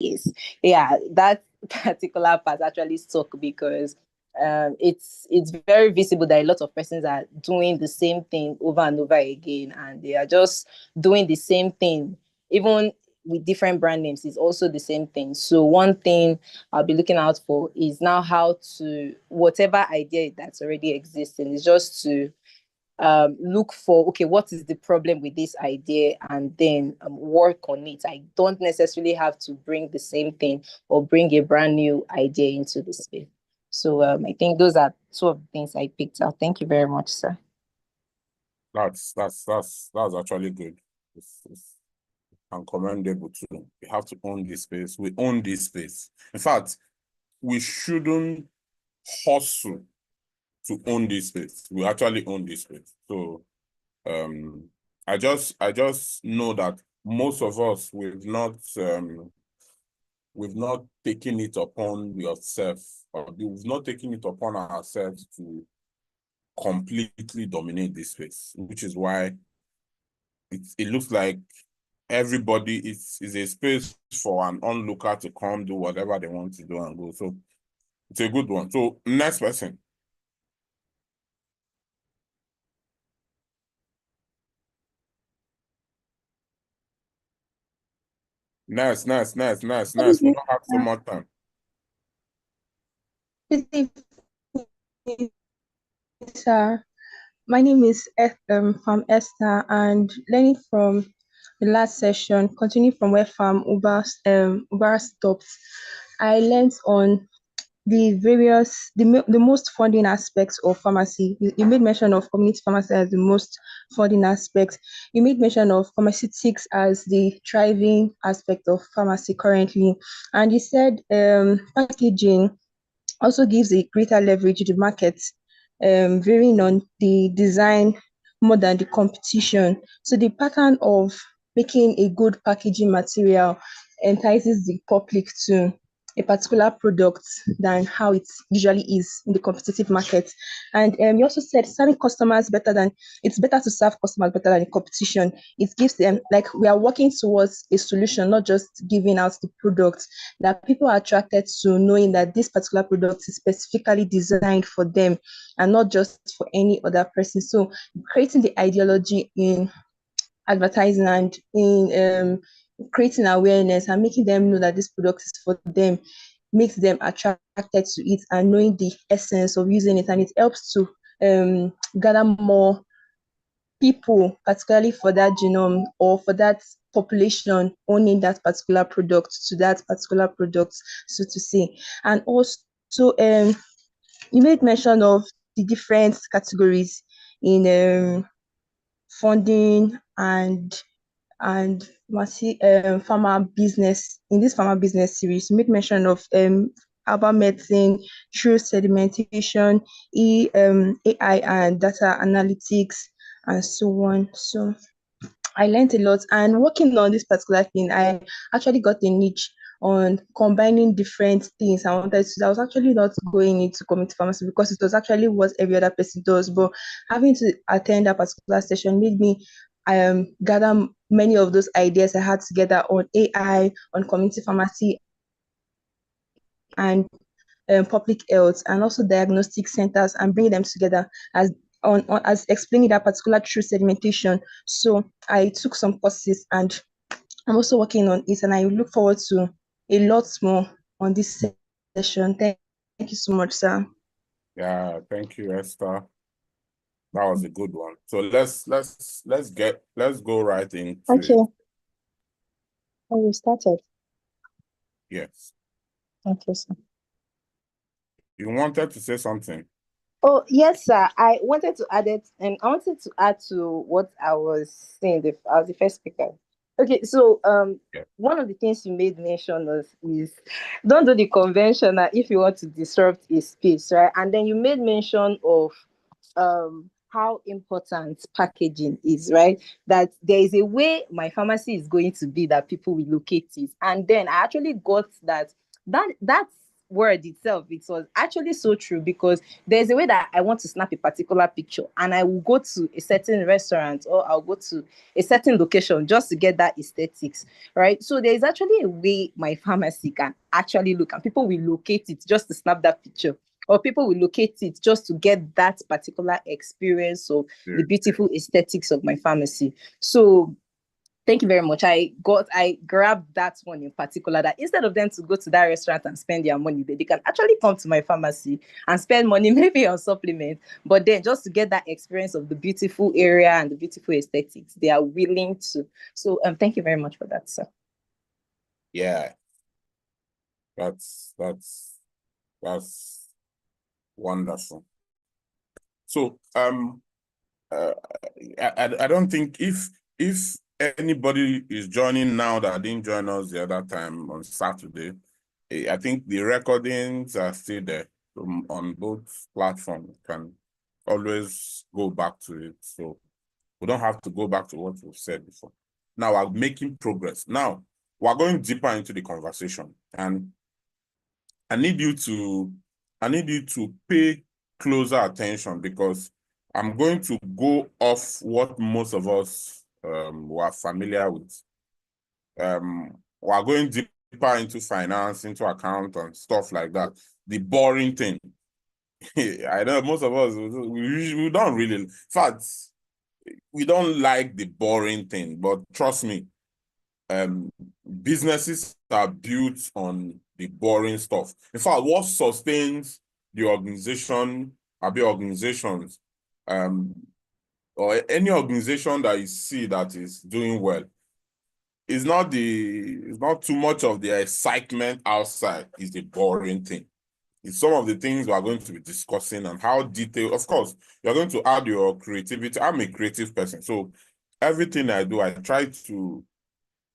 Yes, yeah, that particular part actually stuck because it's very visible that a lot of persons are doing the same thing over and over again, and they are just doing the same thing, even with different brand names. It's also the same thing. So one thing I'll be looking out for is now how to whatever idea that's already existing is just to look for, okay, what is the problem with this idea, and then work on it. I don't necessarily have to bring the same thing or bring a brand new idea into the space. So I think those are two of the things I picked out. Thank you very much, sir. That's actually good. It's and commendable too. We have to own this space. We own this space. In fact, we shouldn't hustle to own this space. We actually own this space. So I just know that most of us we've not taken it upon yourself, or we've not taken it upon ourselves to completely dominate this space, which is why it looks like everybody is a space for an onlooker to come do whatever they want to do and go. So it's a good one. So next person. Nice. We don't have so much time. Sir, my name is Farm Esther, and learning from the last session, continuing from where Farm Uber stopped, I learned on the most funding aspects of pharmacy. You made mention of community pharmacy as the most funding aspect. You made mention of pharmaceutics as the thriving aspect of pharmacy currently, and you said packaging also gives a greater leverage to the market, varying on the design more than the competition. So the pattern of making a good packaging material entices the public to a particular product than how it usually is in the competitive market. And you also said serving customers better than it's better to serve customers better than the competition. It gives them, like, we are working towards a solution, not just giving out the product, that people are attracted to knowing that this particular product is specifically designed for them and not just for any other person. So creating the ideology in advertising and in creating awareness and making them know that this product is for them makes them attracted to it and knowing the essence of using it, and it helps to gather more people, particularly for that genome or for that population owning that particular product to that particular product, so to say. And also, you made mention of the different categories in funding and pharma business. In this pharma business series, you made mention of herbal medicine, through sedimentation, AI and data analytics, and so on. So I learned a lot, and working on this particular thing, I actually got a niche on combining different things I wanted to. I was actually not going into community pharmacy because it was actually what every other person does, but having to attend that particular session made me gather many of those ideas I had together on AI, on community pharmacy, and public health, and also diagnostic centers, and bringing them together as as explaining that particular true segmentation. So I took some courses and I'm also working on it, and I look forward to a lot more on this session. Thank you so much, sir. Yeah, thank you, Esther. That was a good one. So let's go right into Okay. Oh, we started. Yes. Okay, sir. You wanted to say something? Oh, yes, sir. I wanted to add it, and I wanted to add to what I was saying. I was the first speaker. Okay, so Yeah. one of the things you made mention of is don't do the conventional if you want to disrupt a space, right? And then you made mention of how important packaging is, right? That there is a way my pharmacy is going to be that people will locate it, and then I actually got that word itself, it was actually so true, because there's a way that I want to snap a particular picture and I will go to a certain restaurant or I'll go to a certain location just to get that aesthetics, right? So there's actually a way my pharmacy can actually look, and people will locate it just to snap that picture, or people will locate it just to get that particular experience of the beautiful aesthetics of my pharmacy. So thank you very much. I grabbed that one in particular, that instead of them to go to that restaurant and spend their money there, they can actually come to my pharmacy and spend money maybe on supplements, but then just to get that experience of the beautiful area and the beautiful aesthetics, they are willing to. So thank you very much for that, sir. Yeah. That's wonderful. So I don't think if anybody is joining now that didn't join us the other time on Saturday, I think the recordings are still there on both platforms. Can always go back to it. So we don't have to go back to what we've said before. Now we're making progress. Now we're going deeper into the conversation, and I need you to pay closer attention, because I'm going to go off what most of us were familiar with. We're going deeper into finance, into account and stuff like that. The boring thing. I know most of us, we don't really, in fact, we don't like the boring thing, but trust me, businesses are built on the boring stuff. In fact, what sustains the organization, organizations, or any organization that you see that is doing well, it's not too much of the excitement outside, it's the boring thing. It's some of the things we are going to be discussing, and how detailed. Of course, you're going to add your creativity. I'm a creative person, so everything I do, I try to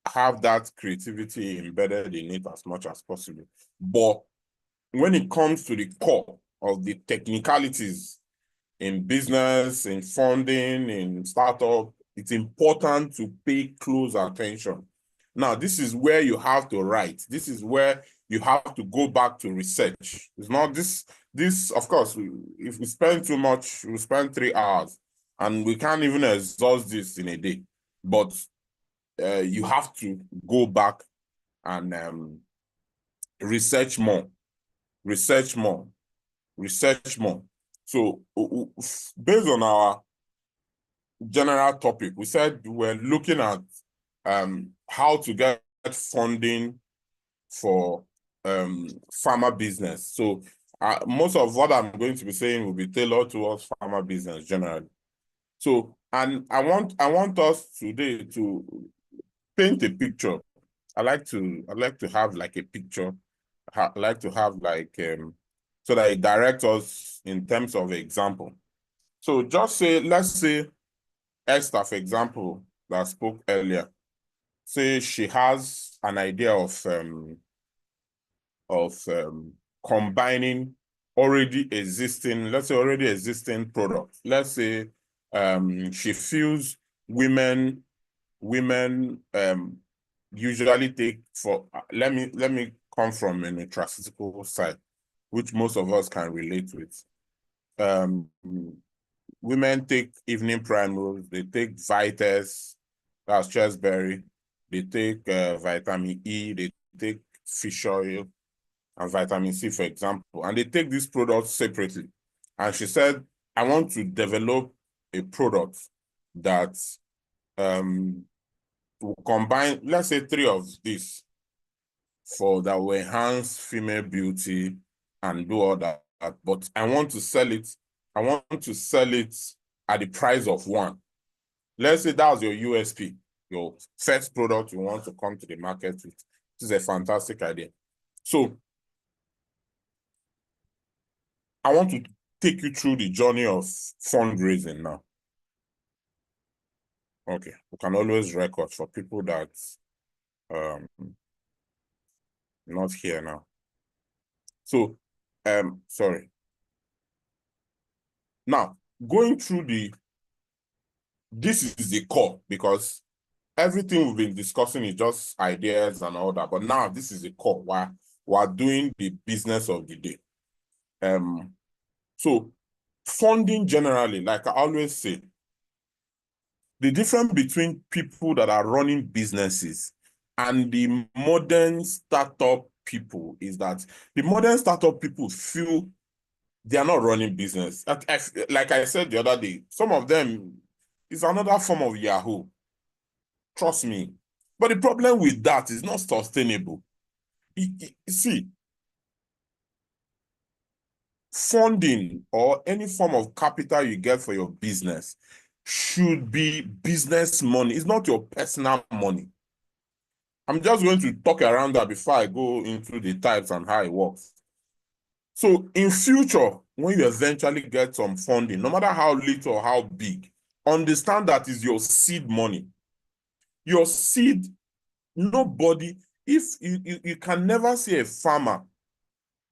have that creativity embedded in it as much as possible. But when it comes to the core of the technicalities in business, in funding, in startup, it's important to pay close attention. Now, this is where you have to write. This is where you have to go back to research. It's not this, of course, if we spend too much, we spend 3 hours, and we can't even exhaust this in a day. But you have to go back and research more. So based on our general topic, we said we're looking at how to get funding for pharma business. So most of what I'm going to be saying will be tailored towards pharma business generally. So, and I want us today to paint a picture. I like to have like a picture. I like to have like so that it directs us in terms of example. So just say, let's say Esther, for example, that spoke earlier. Say she has an idea of combining already existing, let's say already existing products. Let's say she feels women usually take for, let me come from a nutraceutical side, which most of us can relate with. Women take evening primrose, they take Vites, that's chestberry, they take vitamin E, they take fish oil and vitamin C, for example, and they take these products separately. And she said, I want to develop a product that will combine, let's say 3 of these, that will enhance female beauty and do all that. But I want to sell it at the price of 1. Let's say that's your USP, your first product you want to come to the market with. This is a fantastic idea. So I want to take you through the journey of fundraising now. Okay, we can always record for people that not here now. So sorry. Now, going through this is the core, because everything we've been discussing is just ideas and all that. But now this is the core. Why? we're doing the business of the day. So funding generally, like I always say, the difference between people that are running businesses and the modern startup people is that the modern startup people feel they are not running business. Like I said the other day, some of them is another form of Yahoo. Trust me. But the problem with that is not sustainable. See, funding or any form of capital you get for your business should be business money. It's not your personal money. I'm just going to talk around that before I go into the types and how it works. So in future, when you eventually get some funding, no matter how little or how big, understand that is your seed money. Your seed, nobody, if you can never see a farmer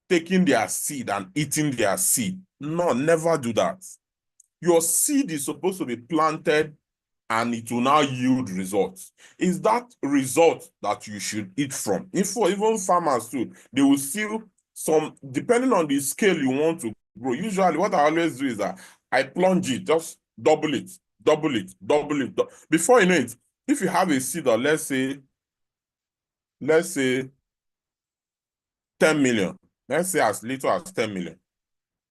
taking their seed and eating their seed. No, never do that. Your seed is supposed to be planted and it will now yield results. Is that result that you should eat from? Even farmers too, they will still some, depending on the scale you want to grow. Usually what I always do is that I plunge it, just double it, double it, double it. Before you know it, if you have a seed of let's say 10 million, let's say as little as 10 million.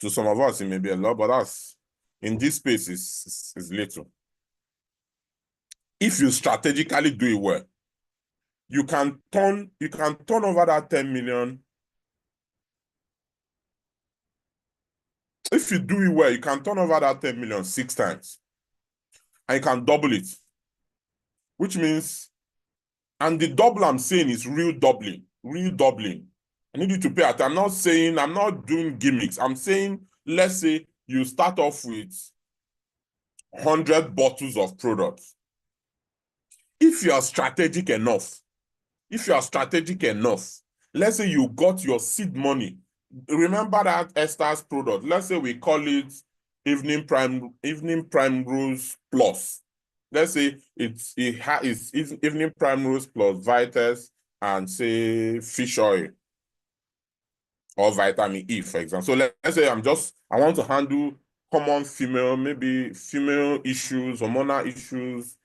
To some of us, it may be a lot, but that's in this space is little. If you strategically do it well, you can turn over that 10 million. If you do it well, you can turn over that 10 million 6 times. And you can double it. Which means, and the double I'm saying is real doubling. Real doubling. I need you to pay attention. I'm not doing gimmicks. I'm saying, let's say you start off with 100 bottles of products. If you are strategic enough, let's say you got your seed money. Remember that Esther's product. Let's say we call it Evening Primrose Plus. Let's say it's Evening Primrose plus Vitas and say fish oil or vitamin E, for example. So let's say I want to handle common maybe female issues, hormonal issues,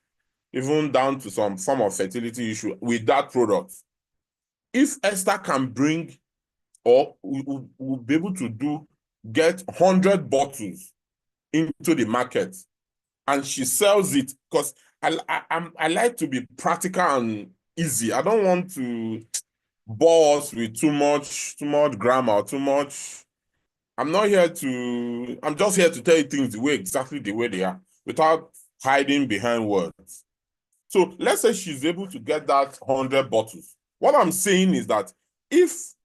even down to some form of fertility issue with that product. If Esther can bring or will be able to get 100 bottles into the market and she sells it, because I like to be practical and easy. I don't want to bore us with too much grammar, too much. I'm just here to tell you things exactly the way they are without hiding behind words. So let's say she's able to get that 100 bottles. What I'm saying is that if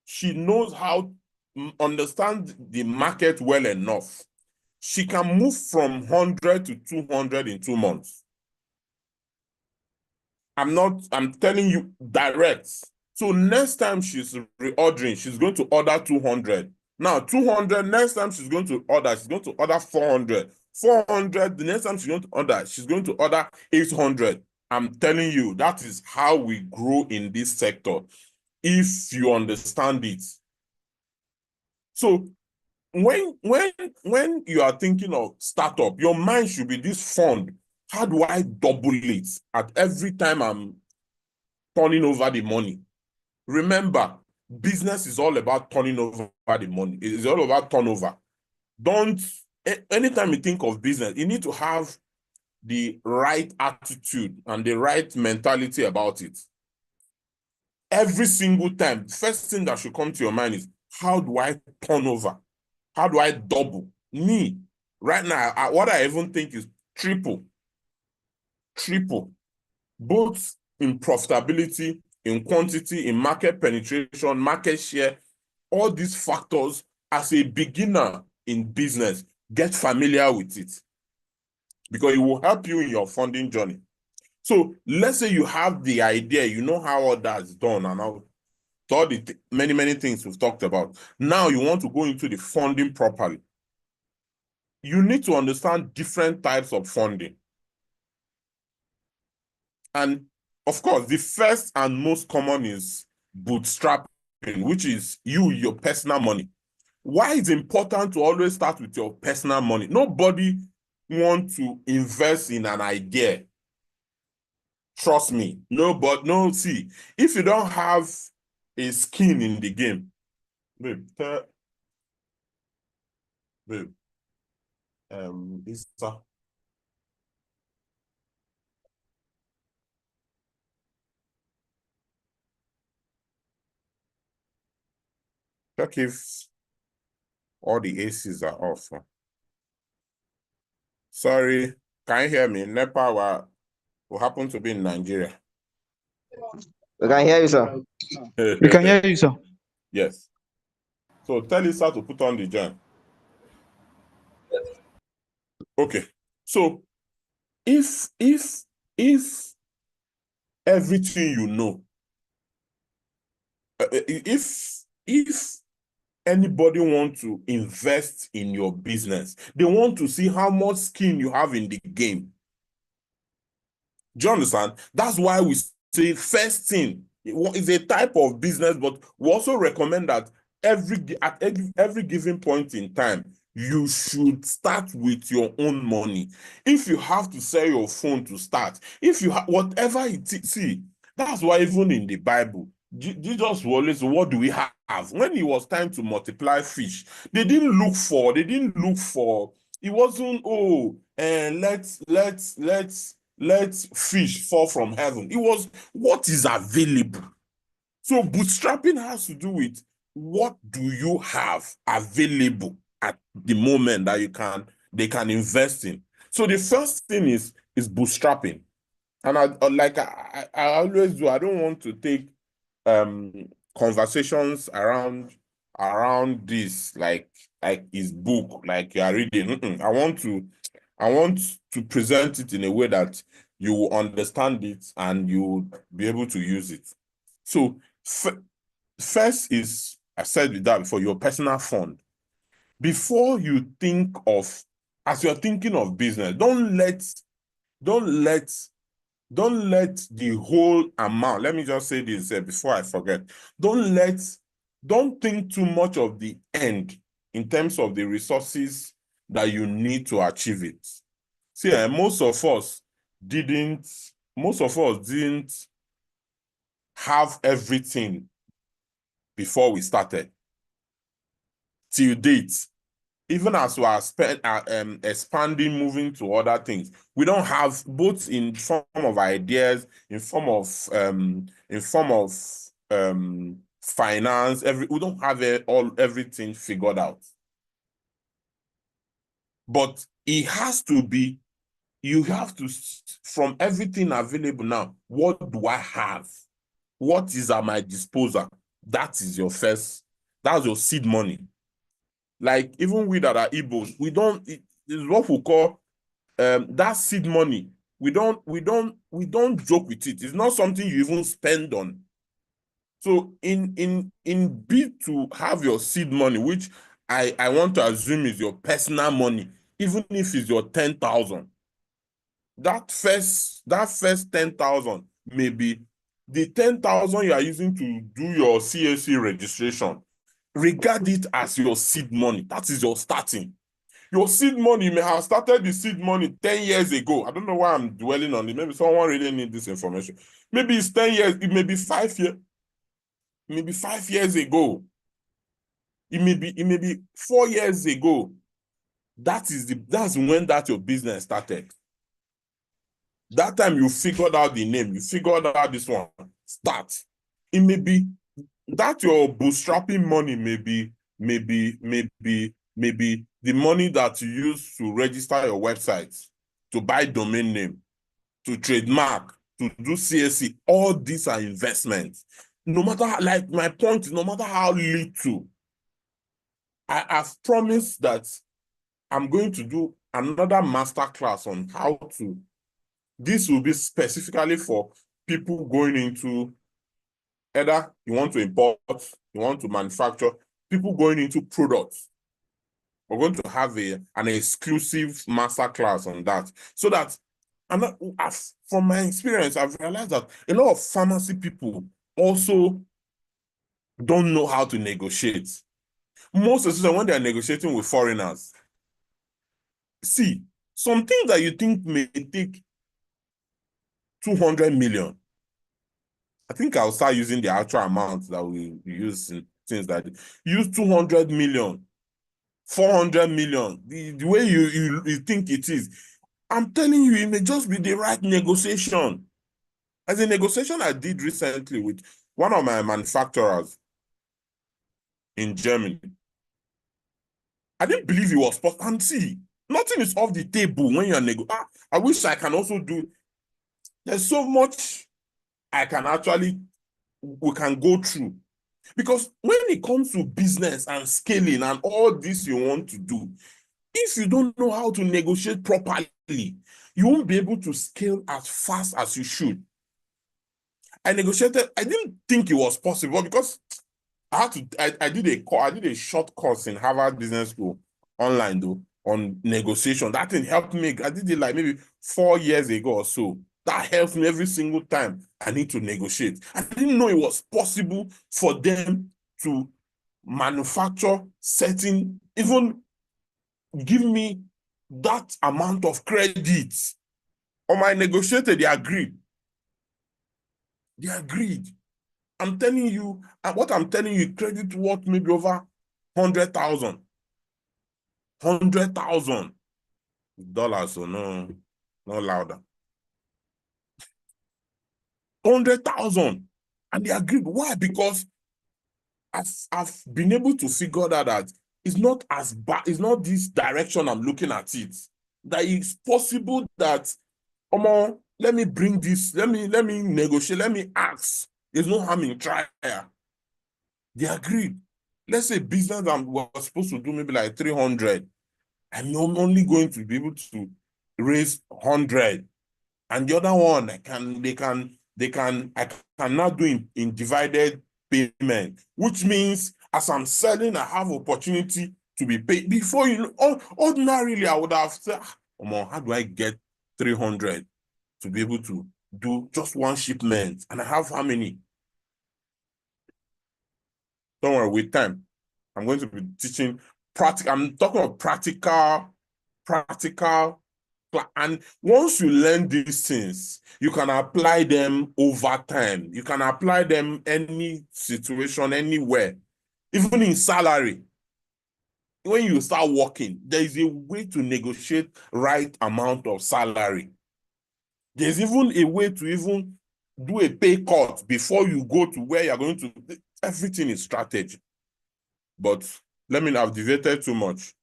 she knows how to understand the market well enough, she can move from 100 to 200 in 2 months. I'm telling you direct. So next time she's reordering, she's going to order 200. Now 200, next time she's going to order 400. 400, the next time she's going to order 800. I'm telling you, that is how we grow in this sector, if you understand it. So when you are thinking of startup, your mind should be this fund. How do I double it at every time I'm turning over the money? Remember, business is all about turning over the money. It's all about turnover. Anytime you think of business, you need to have the right attitude and the right mentality about it. Every single time, the first thing that should come to your mind is, how do I turn over? How do I double? Me, right now, what I even think is triple, both in profitability, in quantity, in market penetration, market share, all these factors. As a beginner in business, get familiar with it because it will help you in your funding journey. So let's say you have the idea, you know how all that's done and all the many things we've talked about. Now you want to go into the funding properly. You need to understand different types of funding. And of course, the first and most common is bootstrapping which is your personal money. Why it's important to always start with your personal money? Nobody wants to invest in an idea. Trust me. No, see, if you don't have a skin in the game, babe, Isa. Check if all the ACs are off. Sorry, can you hear me? NEPA will happen to be in Nigeria. We can hear you, sir. We can hear you, sir. Yes. So tell Isa to put on the join. Okay. So if everything you know, if anybody want to invest in your business, they want to see how much skin you have in the game. Do you understand? That's why we say first thing is a type of business, but we also recommend that at every given point in time, you should start with your own money. If you have to sell your phone to start, if you have whatever it is, see, that's why even in the Bible, Jesus will always say, what do we have? When it was time to multiply fish, they didn't look for, it wasn't, and let's fish fall from heaven. It was what is available. So bootstrapping has to do with what do you have available at the moment that they can invest in. So the first thing is bootstrapping. And I always do, I don't want to take conversations around this like his book, like you are reading. I want to present it in a way that you will understand it and you will be able to use it. So first is, I said with that before, your personal fund. Before you think of, as you're thinking of business, don't let the whole amount, let me just say this before I forget, don't think too much of the end in terms of the resources that you need to achieve it. See, most of us didn't have everything before we started. Till date, even as we are expanding, moving to other things, we don't have, both in form of ideas, in form of finance, we don't have everything figured out. But it has to be, you have to, from everything available now, what do I have? What is at my disposal? That is your first, that's your seed money. Like even we that are Igbos, it is what we call that seed money. We don't joke with it. It's not something you even spend on. So in bid to have your seed money, which I want to assume is your personal money, even if it's your 10,000, that first 10,000 maybe the 10,000 you are using to do your CAC registration. Regard it as your seed money. That is your starting. Your seed money, you may have started the seed money 10 years ago. I don't know why I'm dwelling on it. Maybe someone really needs this information. Maybe it's 10 years, it may be 5 years. Maybe 5 years ago. It may be 4 years ago. That's when your business started. That time you figured out the name, you figured out this one. Start. It may be that your bootstrapping money may be the money that you use to register your website, to buy domain name, to trademark, to do CSC. All these are investments. No matter, like my point is, no matter how little, I've promised that I'm going to do another masterclass on how to, this will be specifically for people going into, either you want to import, you want to manufacture, people going into products. We're going to have an exclusive masterclass on that. So that, from my experience, I've realized that a lot of pharmacy people also don't know how to negotiate. Most especially when they are negotiating with foreigners. See, some things that you think may take 200 million. I think I'll start using the actual amount that we use in things like this. Use 200 million, 400 million, the way you think it is. I'm telling you, it may just be the right negotiation. As a negotiation I did recently with one of my manufacturers in Germany, I didn't believe it was possible. And see, nothing is off the table when you're negotiating. I wish I can also do. There's so much I can actually, we can go through. Because when it comes to business and scaling and all this you want to do, if you don't know how to negotiate properly, you won't be able to scale as fast as you should. I negotiated, I didn't think it was possible because I did a short course in Harvard Business School online though on negotiation. That thing helped me. I did it like maybe 4 years ago or so. That helps me every single time I need to negotiate. I didn't know it was possible for them to manufacture certain, even give me that amount of credit. On my negotiator, they agreed. They agreed. I'm telling you, and what I'm telling you, credit worth maybe over 100,000. 100,000 dollars, so no louder. 100,000. And they agreed. Why? Because I've been able to figure that it's not as bad, it's not this direction I'm looking at it. That it's possible that, let me bring this, let me negotiate, let me ask. There's no harm in trying. They agreed. Let's say business that was supposed to do maybe like 300. I'm only going to be able to raise 100. And the other one, I can now do in divided payment, which means as I'm selling, I have opportunity to be paid. Before, you know, ordinarily, I would have said, how do I get 300 to be able to do just one shipment? And I have how many? Don't worry, with time, I'm going to be teaching practical. I'm talking about practical. And once you learn these things, you can apply them over time. You can apply them any situation, anywhere, even in salary. When you start working, there is a way to negotiate right amount of salary. There's even a way to even do a pay cut before you go to where you're going to. Everything is strategy. But let me have deviated too much.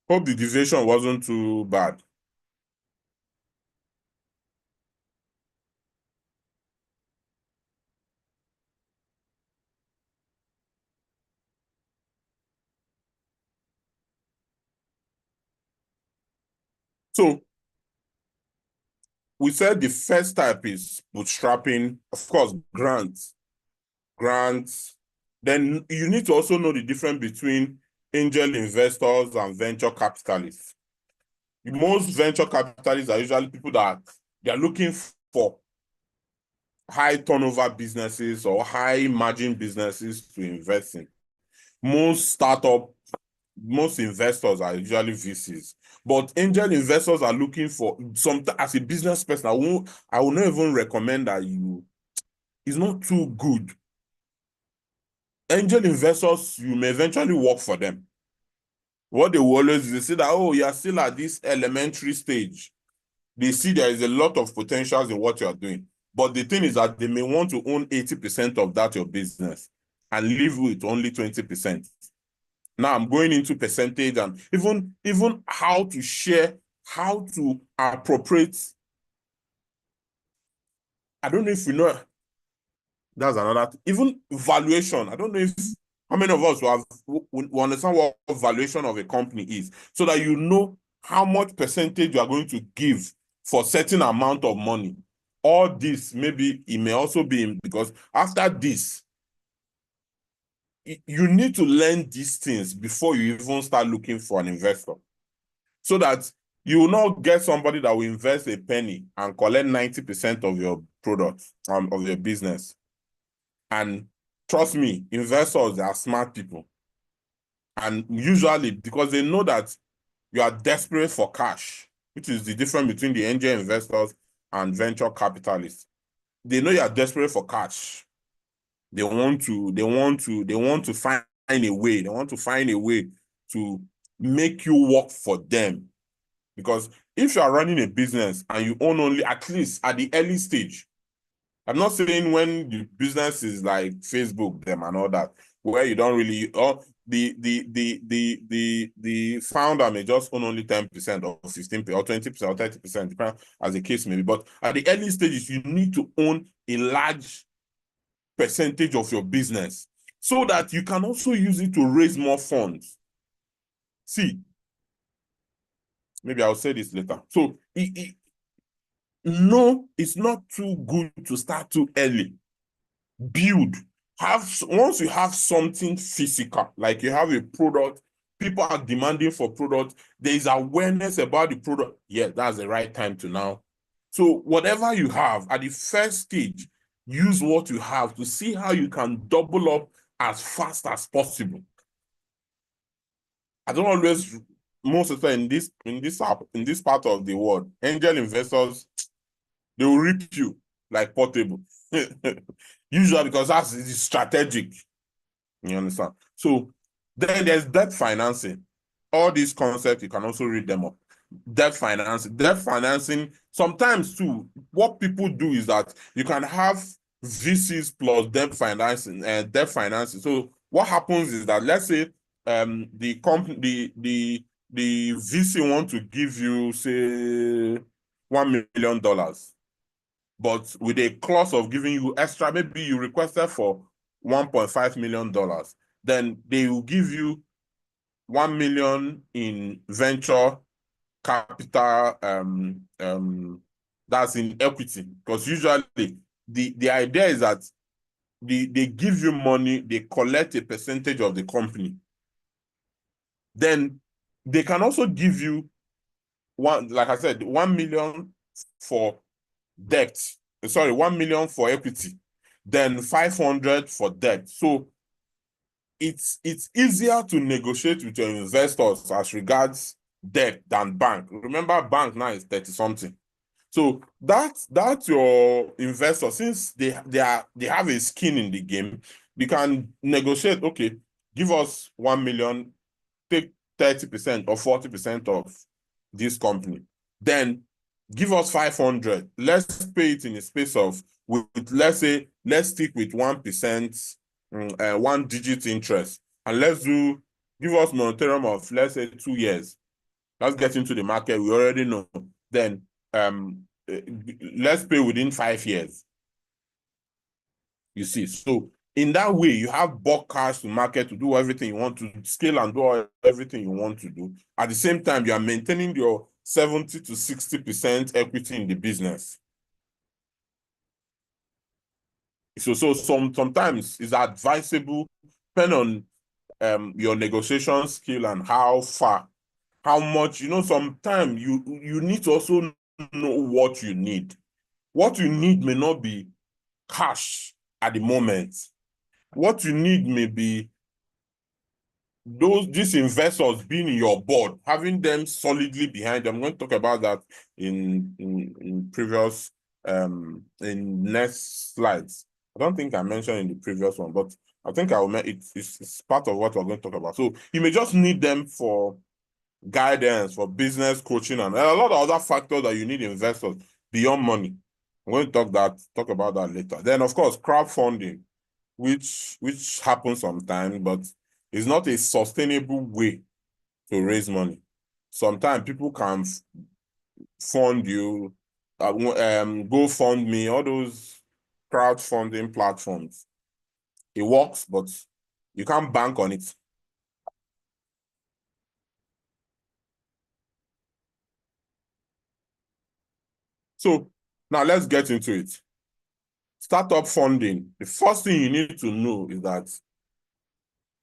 Hope the deviation wasn't too bad. So we said the first type is bootstrapping, of course, grants. Then you need to also know the difference between angel investors and venture capitalists. Most venture capitalists are usually people that they are looking for high turnover businesses or high margin businesses to invest in. Most investors are usually VCs, but angel investors are looking for as a business person, I will not even recommend that it's not too good. Angel investors, you may eventually work for them. What they will always do, they say that, oh, you're still at this elementary stage. They see there is a lot of potentials in what you're doing. But the thing is that they may want to own 80% of that your business and leave with only 20%. Now I'm going into percentage and even how to share, how to appropriate. I don't know if you know. That's another thing. Even valuation. I don't know if how many of us will understand what valuation of a company is, so that you know how much percentage you are going to give for certain amount of money. All this, maybe it may also be because after this, you need to learn these things before you even start looking for an investor, so that you will not get somebody that will invest a penny and collect 90% of your product, of your business, and trust me, investors, they are smart people. And usually, because they know that you are desperate for cash, which is the difference between the angel investors and venture capitalists. They know you are desperate for cash. They want to find a way. They want to find a way to make you work for them. Because if you are running a business and you own only, at least at the early stage, I'm not saying when the business is like Facebook, them and all that, where you don't really, or the founder may just own only 10% or 15% or 20% or 30%, depending as the case may be. But at the early stages, you need to own a large percentage of your business so that you can also use it to raise more funds. See, maybe I'll say this later. So no, it's not too good to start too early. Build. Once you have something physical, like you have a product, people are demanding for product, there is awareness about the product. Yeah, that's the right time to now. So whatever you have at the first stage, use what you have to see how you can double up as fast as possible. I don't always, most of the time in this part of the world, angel investors, they will rip you like Portable. Usually because that's strategic. You understand? So then there's debt financing. All these concepts, you can also read them up. Debt financing. Debt financing, sometimes too, what people do is that you can have VCs plus debt financing. So what happens is that, let's say the company, the VC want to give you, say, $1 million. But with a clause of giving you extra, maybe you requested for $1.5 million, then they will give you 1 million in venture capital, that's in equity. Because usually the idea is that they give you money, they collect a percentage of the company. Then they can also give you like I said, 1 million for debt. Sorry, 1 million for equity, then 500 for debt. So it's easier to negotiate with your investors as regards debt than bank. Remember, bank now is 30 something. So that's your investor, since they have a skin in the game, they can negotiate. Okay, give us 1 million, take 30% or 40% of this company. Then give us 500. Let's pay it in a space of, with let's say, let's stick with 1%, 1-digit interest, and give us moratorium of, let's say, 2 years. Let's get into the market. We already know. Then let's pay within 5 years. You see, so in that way, you have bulk cash to market to do everything you want to scale and do everything you want to do. At the same time, you are maintaining your 70 to 60% equity in the business. So sometimes it's advisable, depending on your negotiation skill and how much, sometimes you need to also know what you need. What you need may not be cash at the moment. What you need may be these investors being in your board, having them solidly behind them. I'm going to talk about that in previous in next slides. I don't think I mentioned in the previous one, but I think it's part of what we're going to talk about. So you may just need them for guidance, for business coaching, and a lot of other factors that you need investors beyond money. I'm going to talk about that later. Then, of course, crowdfunding, which happens sometimes, but it's not a sustainable way to raise money. Sometimes people can fund you, GoFundMe, all those crowdfunding platforms. It works, but you can't bank on it. So now let's get into it. Startup funding. The first thing you need to know is that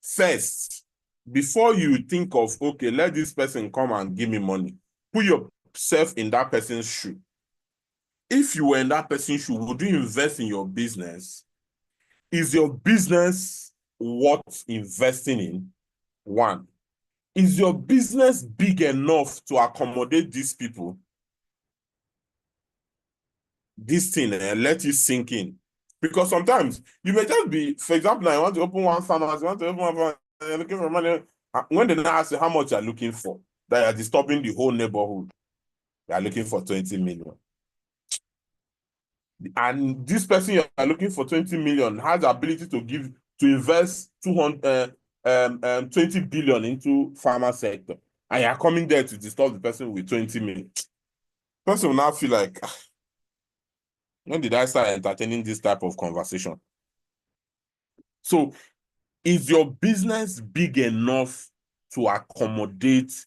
first, before you think of, okay, let this person come and give me money, put yourself in that person's shoe. If you were in that person's shoe, would you invest in your business Is your business worth investing in? One, is your business big enough to accommodate these people? This thing, let you sink in. Because sometimes you may just be, for example, I want to open one pharmacy, you want to open one pharmacy, you're looking for money. When they now ask you how much you're looking for, that you're disturbing the whole neighborhood, you're looking for 20 million. And this person you're looking for 20 million has the ability to invest 20 billion into pharma sector. And you're coming there to disturb the person with 20 million. Person will now feel like, when did I start entertaining this type of conversation? So, is your business big enough to accommodate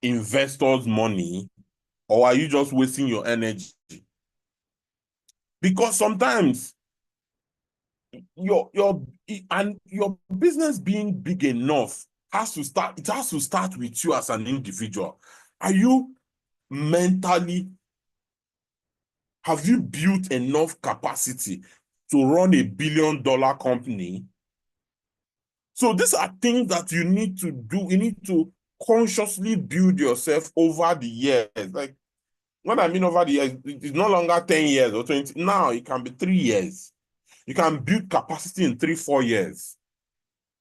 investors' money, or are you just wasting your energy? Because sometimes your business being big enough has to start with you as an individual. Are you mentally, have you built enough capacity to run a billion-dollar company? So these are things that you need to do. You need to consciously build yourself over the years. Like, when I mean over the years, it's no longer 10 years or 20. Now it can be 3 years. You can build capacity in 3-4 years.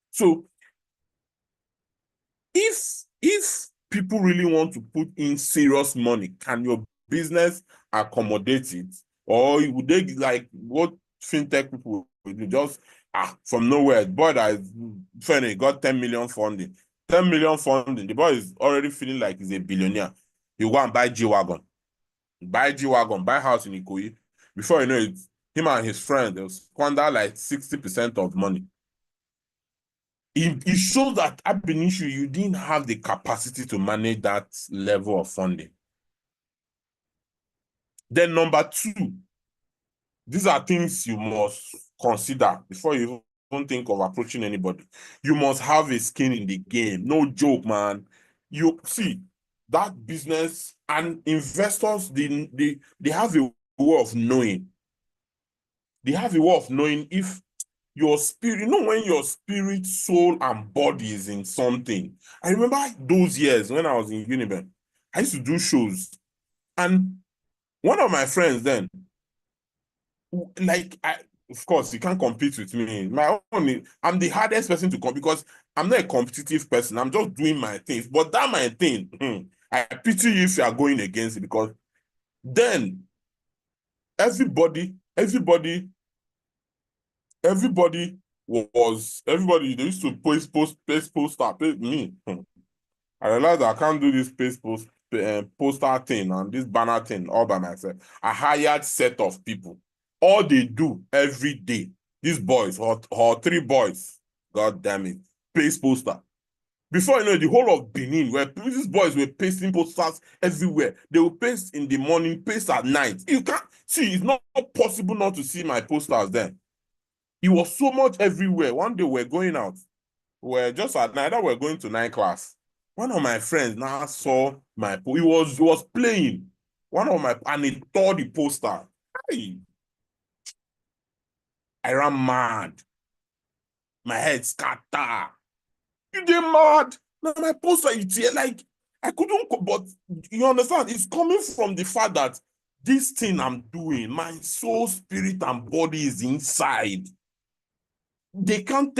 So if people really want to put in serious money, can your business accommodate it? Or would they, like what fintech people do, just from nowhere, boy that is funny, got 10 million funding. 10 million funding, the boy is already feeling like he's a billionaire. He go and buy G-Wagon. Buy house in Ikoyi. Before you know it, him and his friend, they'll squander like 60% of money. It shows that ab initio you didn't have the capacity to manage that level of funding. Then number two, these are things you must consider before you even think of approaching anybody. You must have a skin in the game. No joke, man. You see, that business and investors, they have a way of knowing. They have a way of knowing if your spirit, when your spirit, soul, and body is in something. I remember those years when I was in Uniben, I used to do shows. And one of my friends then, like, of course, you can't compete with me. I'm the hardest person to compete because I'm not a competitive person. I'm just doing my things. But that my thing, I pity you if you are going against it, because then everybody they used to paste poster, me. I realized I can't do this poster thing and this banner thing all by myself. A hired set of people. All they do every day, these boys, or 3 boys, god damn it, paste poster. Before you know it, the whole of Benin, where these boys were pasting posters everywhere. They will paste in the morning, paste at night. You can't see, it's not possible not to see my posters then. It was so much everywhere. One day we're going out. We're just at night, we're going to night class. One of my friends now saw my he was playing. And he tore the poster. I ran mad. My head scattered. You get mad? Now my poster is here. Like, I couldn't, but you understand, it's coming from the fact that this thing I'm doing, my soul, spirit, and body is inside. You can't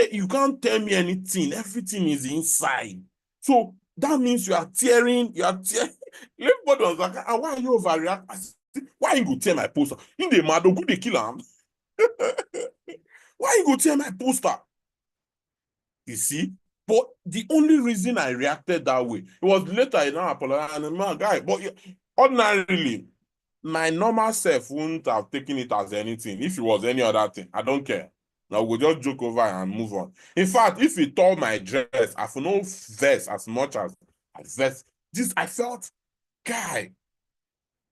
tell me anything. Everything is inside. So that means you are tearing. Everybody was like, why are you overreacting? Why you go tear my poster? In the mad, go they kill him. Why you go tear my poster? You see? But the only reason I reacted that way, it was later I now apologized, and man, guy, but ordinarily, my normal self wouldn't have taken it as anything. If it was any other thing, I don't care. Now we'll just joke over and move on. In fact, if he tore my dress, I for no vest as much as I vest. I felt, guy,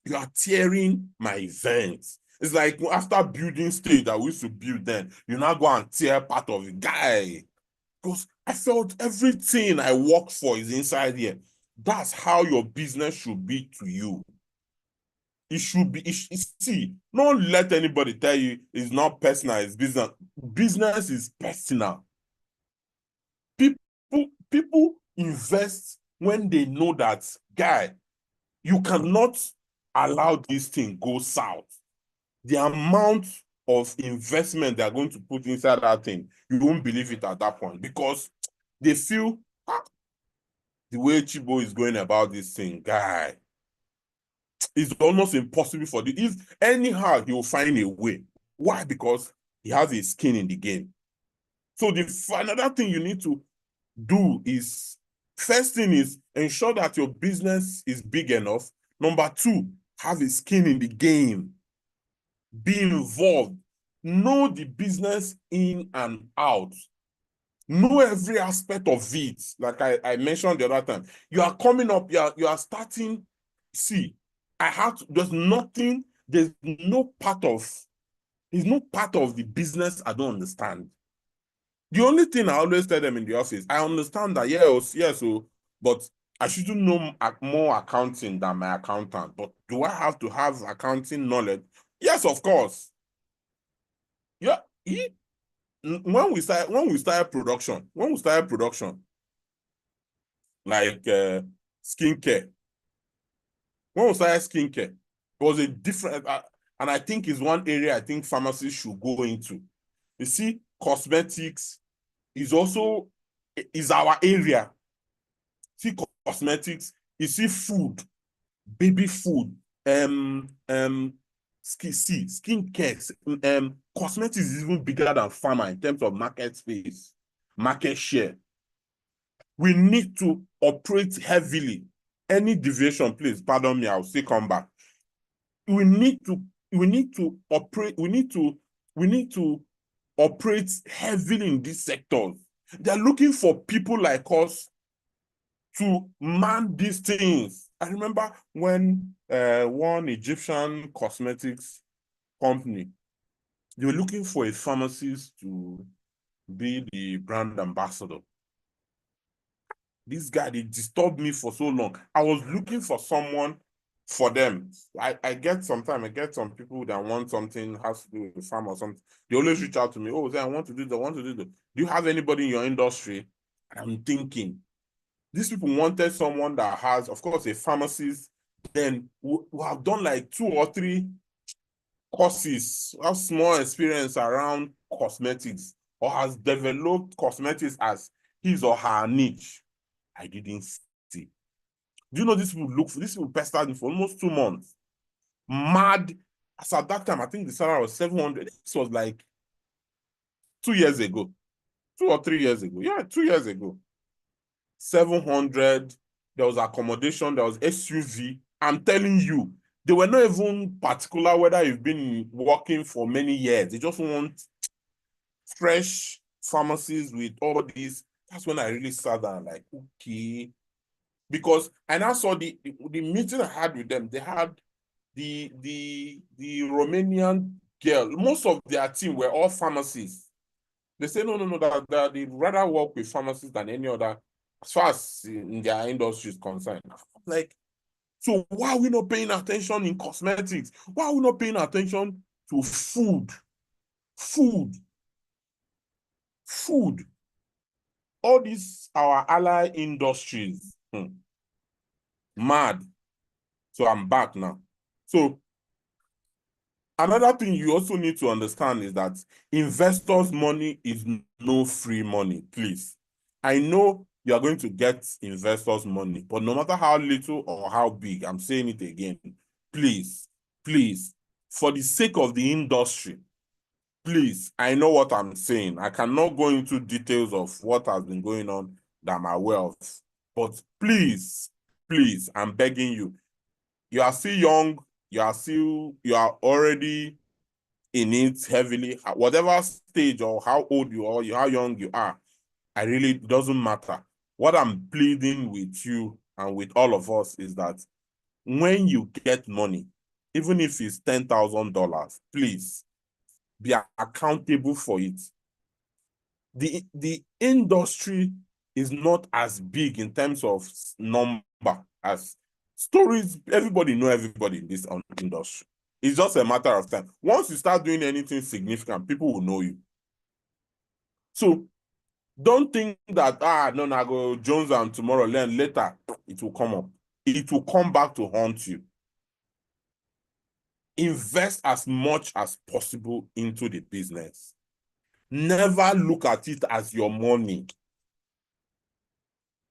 you are tearing my events. It's like after building stage that we used to build then, you now go and tear part of it. Guy, because I felt everything I work for is inside here. That's how your business should be to you. it should be, see, don't let anybody tell you it's not personal, it's business. Business is personal. People invest when they know that, guy, you cannot allow this thing go south. The amount of investment they're going to put inside that thing, you won't believe it at that point, because they feel the way Chibo is going about this thing, guy, it's almost impossible for the, if anyhow he will find a way. Why? Because he has his skin in the game. So another thing you need to do is, first thing is ensure that your business is big enough. Number two, have a skin in the game. Be involved. Know the business in and out. Know every aspect of it. Like I mentioned the other time, you are coming up, you are starting. See, there's no part of the business I don't understand. The only thing I always tell them in the office, I understand that, yes, but I shouldn't know more accounting than my accountant. But do I have to have accounting knowledge? Yes, of course. Yeah, when we started production, like skincare, when we started skincare, it was a different, and I think is one area I think pharmacies should go into. You see, cosmetics is our area. See, cosmetics, you see, food, baby food, skincare, cosmetics is even bigger than pharma in terms of market space, market share. We need to operate heavily. Any deviation, please, pardon me, I'll still come back. We need to operate heavily in these sectors. They're looking for people like us to man these things. I remember when one Egyptian cosmetics company, they were looking for a pharmacist to be the brand ambassador. This guy, they disturbed me for so long. I was looking for someone for them. I get some people that want something, has to do with pharma or something. They always reach out to me. Oh, I want to do that, Do you have anybody in your industry? I'm thinking, these people wanted someone that has, of course, a pharmacist, then who have done like 2 or 3 courses, have small experience around cosmetics, or has developed cosmetics as his or her niche. I didn't see. Do you know these people pestered me for almost 2 months? Mad. As at that time, I think the salary was 700. This was like 2 years ago. 2 or 3 years ago. Yeah, 2 years ago. 700. There was accommodation. There was SUV. I'm telling you, they were not even particular whether you've been working for many years. They just want fresh pharmacies with all these. That's when I really sat down like, okay. Because I now saw the meeting I had with them. They had the Romanian girl. Most of their team were all pharmacists. They say no, that they'd rather work with pharmacists than any other, as far as in their industry is concerned. Like, so why are we not paying attention in cosmetics? Why are we not paying attention to food? Food. All these, our ally industries. Mad. So I'm back now. So another thing you also need to understand is that investors' money is no free money, please. I know you are going to get investors' money, but no matter how little or how big, I'm saying it again, please, for the sake of the industry, please, I know what I'm saying. I cannot go into details of what has been going on that I'm aware of, but please, I'm begging you. You are still young, you are already in it heavily, whatever stage or how old you are, how young you are, it doesn't matter. What I'm pleading with you and with all of us is that when you get money, even if it's $10,000, please be accountable for it. The industry is not as big in terms of number as Stories, everybody know everybody in this industry. It's just a matter of time. Once you start doing anything significant, people will know you. So don't think that, no, I go Jones and tomorrow, learn later. It will come up. It will come back to haunt you. Invest as much as possible into the business. Never look at it as your money.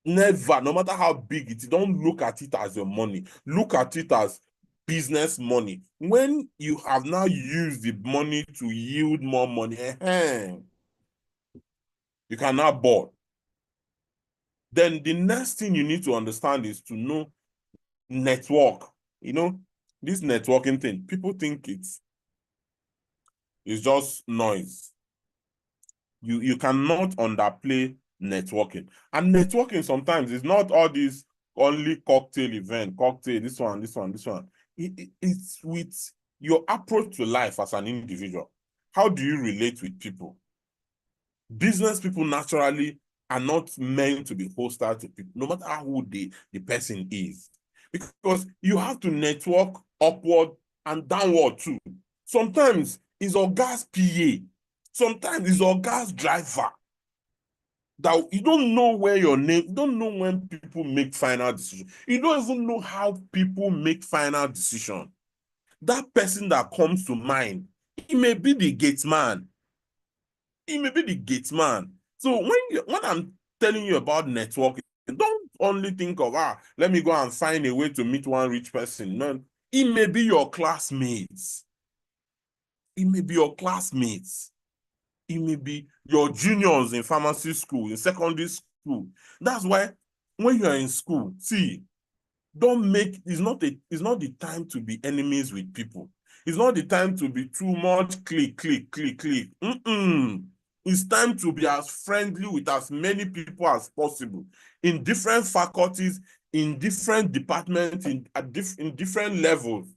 Never, no matter how big it is, don't look at it as your money. Look at it as business money. When you have now used the money to yield more money, you can now board. Then the next thing you need to understand is to know network. You know, this networking thing, people think it's just noise. You cannot underplay networking. And networking sometimes is not all these only cocktail event, cocktail, this one. It's with your approach to life as an individual. How do you relate with people? Business people naturally are not meant to be hostile to people, no matter who the person is. Because you have to network upward and downward too. Sometimes it's your gas PA. Sometimes it's your gas driver. That you don't know where your name, you don't know when people make final decisions. You don't even know how people make final decisions. That person that comes to mind, he may be the gate man. He may be the gate man. So when I'm telling you about networking, don't only think of, let me go and find a way to meet one rich person. No, it may be your classmates. It may be your classmates. It may be your juniors in pharmacy school, in secondary school. That's why when you are in school, see, it's not the time to be enemies with people. It's not the time to be too much click. It's time to be as friendly with as many people as possible in different faculties, in different departments, in different levels.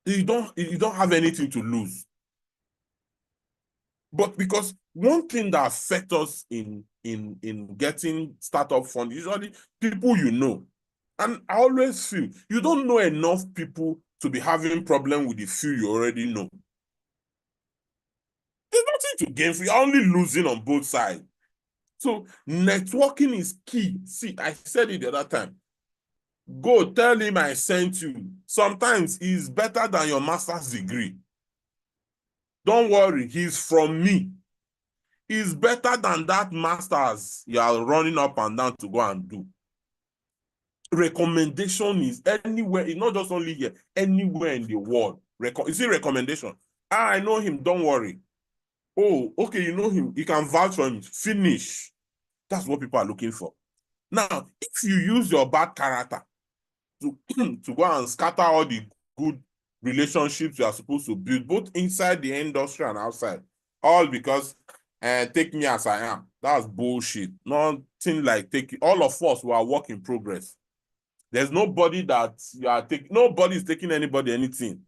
You don't have anything to lose. But because one thing that affects us in getting startup fund, usually people you know. And I always feel you don't know enough people to be having problem with the few you already know. There's nothing to gain for you, only losing on both sides. So networking is key. See, I said it the other time. Go tell him I sent you. Sometimes he's better than your master's degree. Don't worry, he's from me. Is better than that master's you are running up and down to go and do. Recommendation is anywhere, it's not just only here, anywhere in the world. You see recommendation. I know him, don't worry. Oh, okay, you know him, you can vouch for him. Finish. That's what people are looking for. Now, if you use your bad character to go and scatter all the good relationships you are supposed to build, both inside the industry and outside, all because take me as I am. That's bullshit. Nothing like all of us who are work in progress. There's nobody that you are taking, nobody's taking anybody anything.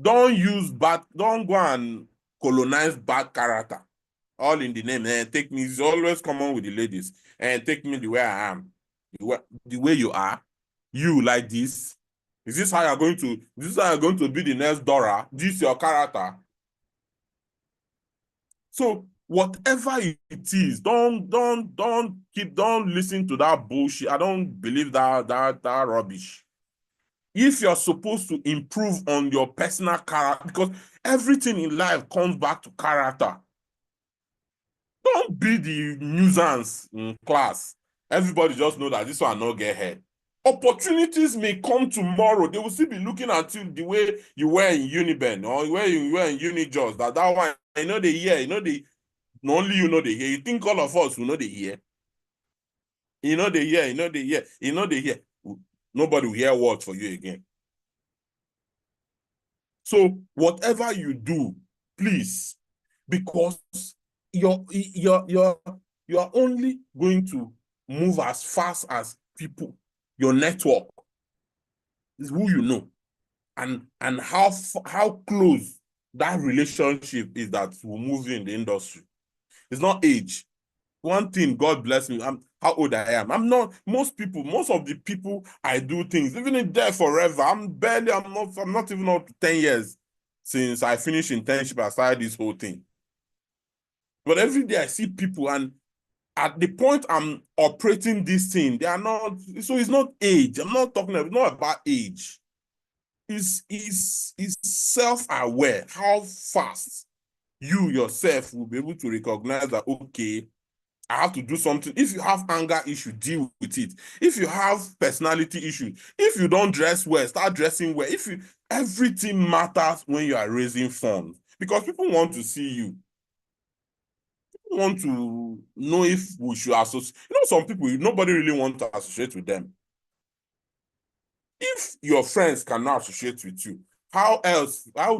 Don't go and colonize bad character. All in the name. Take me, it's always common with the ladies. And take me the way I am. The way you are. You like this. Is this how you're going to be the next Dora? This your character. So whatever it is, don't listen to that bullshit. I don't believe that rubbish. If you're supposed to improve on your personal character, because everything in life comes back to character. Don't be the nuisance in class. Everybody just know that this one not get ahead. Opportunities may come tomorrow. They will still be looking at you the way you were in Uniben or where you were in Unijust. That one, I know they hear, not only you know they hear. You think all of us will know they hear? They hear. Nobody will hear words for you again. So whatever you do, please, because you're only going to move as fast as people. Your network is who you know, and how close that relationship is that will move you in the industry. It's not age. One thing, God bless me. how old I am. I'm not, most of the people I do things, even if they're forever, I'm not even up to 10 years since I finished internship, I started this whole thing. But every day I see people, and at the point I'm operating this thing, they are not, so it's not age. I'm not talking about, it's not about age. It's self-aware, how fast you yourself will be able to recognize that, okay, I have to do something. If you have anger issue, deal with it. If you have personality issue, if you don't dress well, start dressing well. Everything matters when you are raising funds, because people want to see you. People want to know if we should associate. Some people, nobody really wants to associate with them. If your friends cannot associate with you, how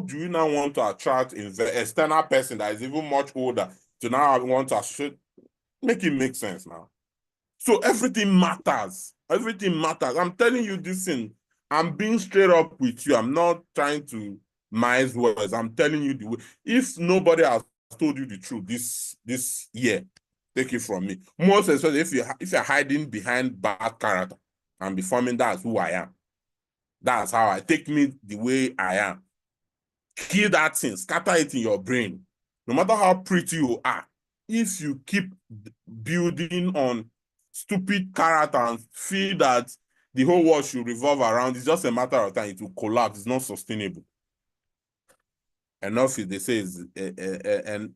do you now want to attract the external person that is even much older to now want to associate? Make it make sense now. So everything matters. Everything matters. I'm telling you this thing. I'm being straight up with you. I'm not trying to mince words. I'm telling you the way. If nobody has told you the truth this year, take it from me. Most especially if you're hiding behind bad character and performing, that's who I am. That's how I take me the way I am. Kill that thing, scatter it in your brain. No matter how pretty you are, if you keep building on stupid character and feel that the whole world should revolve around, it's just a matter of time. It will collapse. It's not sustainable. Enough is, they say,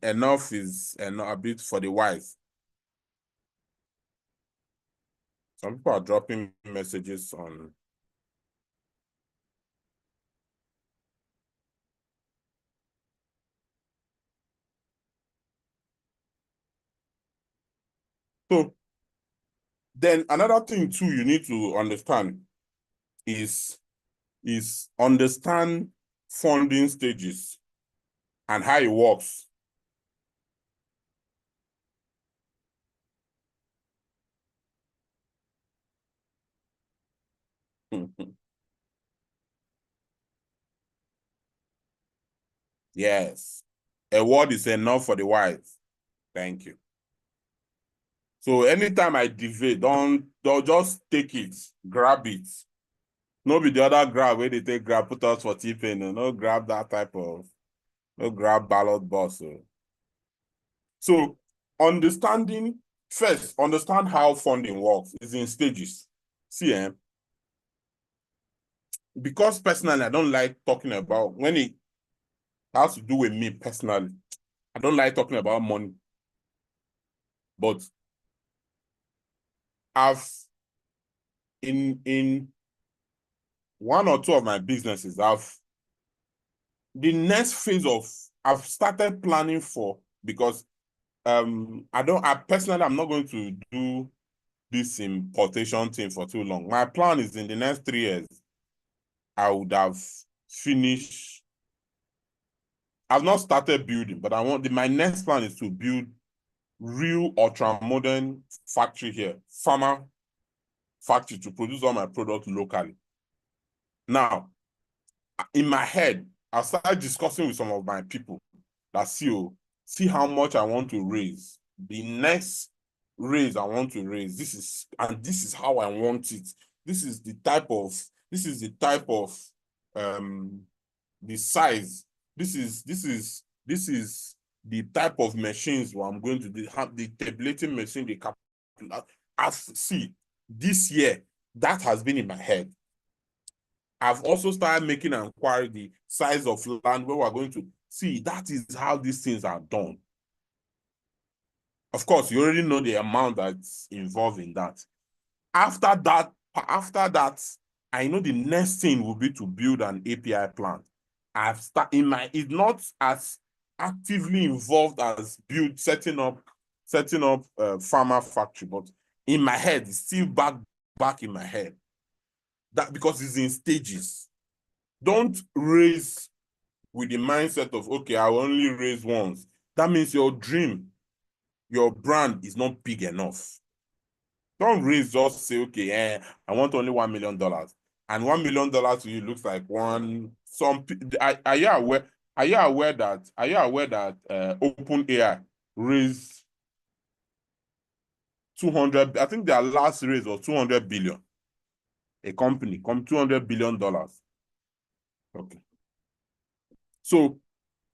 enough is a bit for the wise. Some people are dropping messages on. So then another thing too you need to understand is understand funding stages and how it works. Yes. A word is enough for the wise. Thank you. So anytime I deviate, don't just take it, grab it. No be the other grab where they take grab, put us for T-Pain, no grab that type of, no grab ballot boss. So understand how funding works is in stages. See, because personally, I don't like talking about, when it has to do with me personally, I don't like talking about money. But in one or two of my businesses, the next phase I've started planning for, because I'm not going to do this importation thing for too long. My plan is in the next 3 years, I would have finished. I've not started building, but my next plan is to build real ultra-modern factory here, Pharma factory, to produce all my products locally. Now, in my head, I started discussing with some of my people that see how much I want to raise. The next raise I want to raise, this is how I want it. This is the type of the size. This is the type of machines where I'm going to have the tabulating machine, this year, that has been in my head. I've also started making an inquiry, the size of land where we're going to see. That is how these things are done. Of course, you already know the amount that's involved in that. After that, I know the next thing will be to build an API plant. It's not as actively involved as setting up pharma factory, but in my head, it's still back in my head. That because it's in stages. Don't raise with the mindset of, okay, I'll only raise once. That means your dream, your brand is not big enough. Don't raise, just say, okay, I want only $1 million. And $1 million to you looks like are you aware that OpenAI raised 200, I think their last raise was 200 billion. A company, $200 billion. Okay. So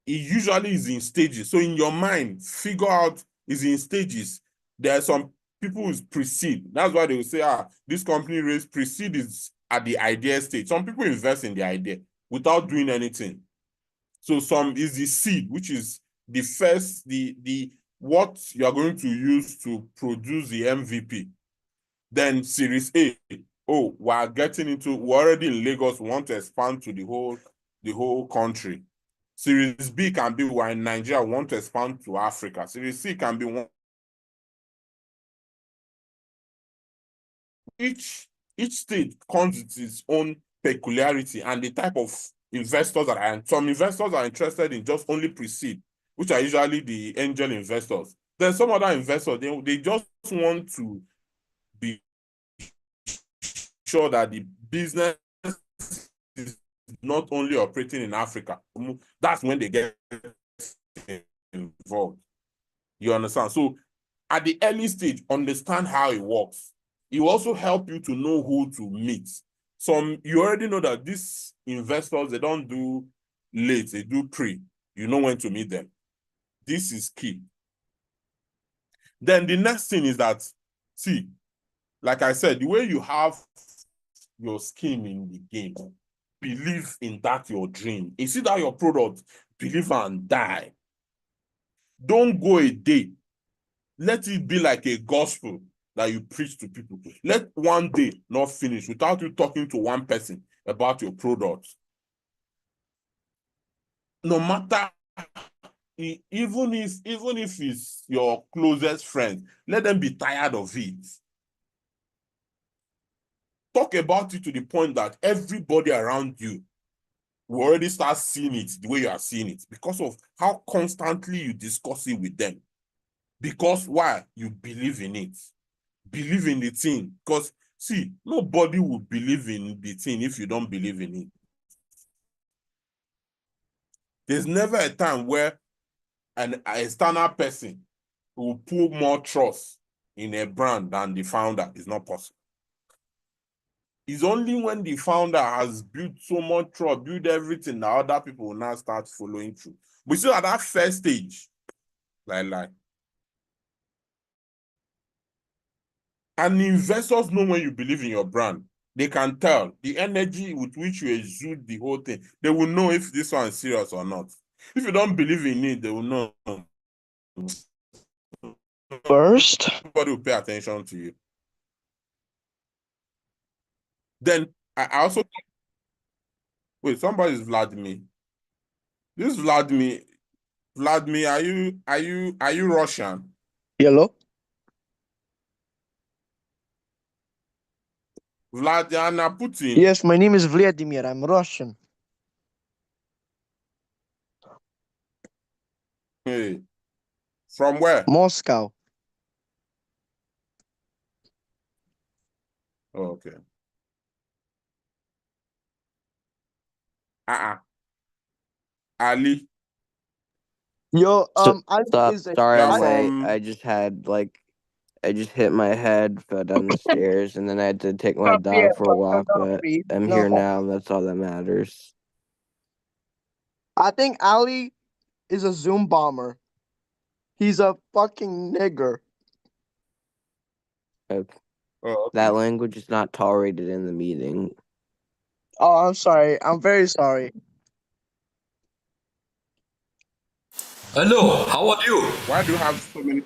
it usually is in stages. So in your mind, figure out is in stages. There are some people who precede. That's why they will say, this company raised precede is at the idea stage. Some people invest in the idea without doing anything. So some is the seed, which is the first, the what you are going to use to produce the MVP. Then Series A, we're already in Lagos, we want to expand to the whole country. Series B can be we're in Nigeria, we want to expand to Africa. Series C can be one. Each state comes with its own peculiarity and the type of investors that are. Some investors are interested in just only pre-seed, which are usually the angel investors. Then some other investors, they just want to be sure that the business is not only operating in Africa. That's when they get involved. You understand? So at the early stage, understand how it works. It will also help you to know who to meet. You already know that these investors, they don't do late, they do pre. You know when to meet them. This is key. Then the next thing is that, see, like I said, the way you have your skin in the game, believe in that your dream. You see that your product, believe and die. Don't go a day. Let it be like a gospel that you preach to people. Let one day not finish without you talking to one person about your product. No matter, even if it's your closest friend, let them be tired of it. Talk about it to the point that everybody around you will already start seeing it the way you are seeing it because of how constantly you discuss it with them. Because why? You believe in it. Believe in the thing. Because, see, nobody will believe in the thing if you don't believe in it. There's never a time where an external person will put more trust in a brand than the founder. It's not possible. It's only when the founder has built so much trust, built everything, that other people will now start following through. But still at that first stage, like. And investors know when you believe in your brand. They can tell the energy with which you exude the whole thing. They will know if this one is serious or not. If you don't believe in it, they will know. First, Nobody will pay attention to you. Then I also wait. Somebody is Vladimir. This Vladimir. Vladimir, are you Russian? hello. Vladimir Putin. Yes, my name is Vladimir. I'm Russian. Hey, from where? Moscow. Oh, okay. Ali. Yo, Ali Stop. is a Sorry, You're I'm Ali, late. from. I just hit my head, fell down the stairs, and then I had to take my dog for a walk. But I'm no. here now, and that's all that matters. I think Ali is a Zoom bomber. He's a fucking nigger. Okay. Oh, okay. That language is not tolerated in the meeting. Oh, I'm sorry. I'm very sorry. Hello, how are you? Why do you have so many?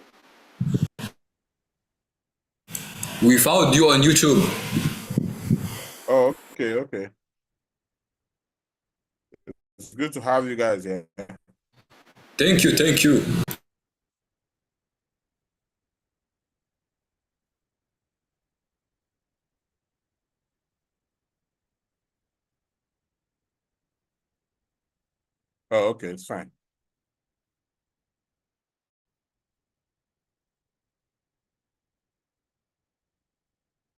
We found you on YouTube. Oh, okay. It's good to have you guys here. Thank you, thank you. Oh, okay, it's fine.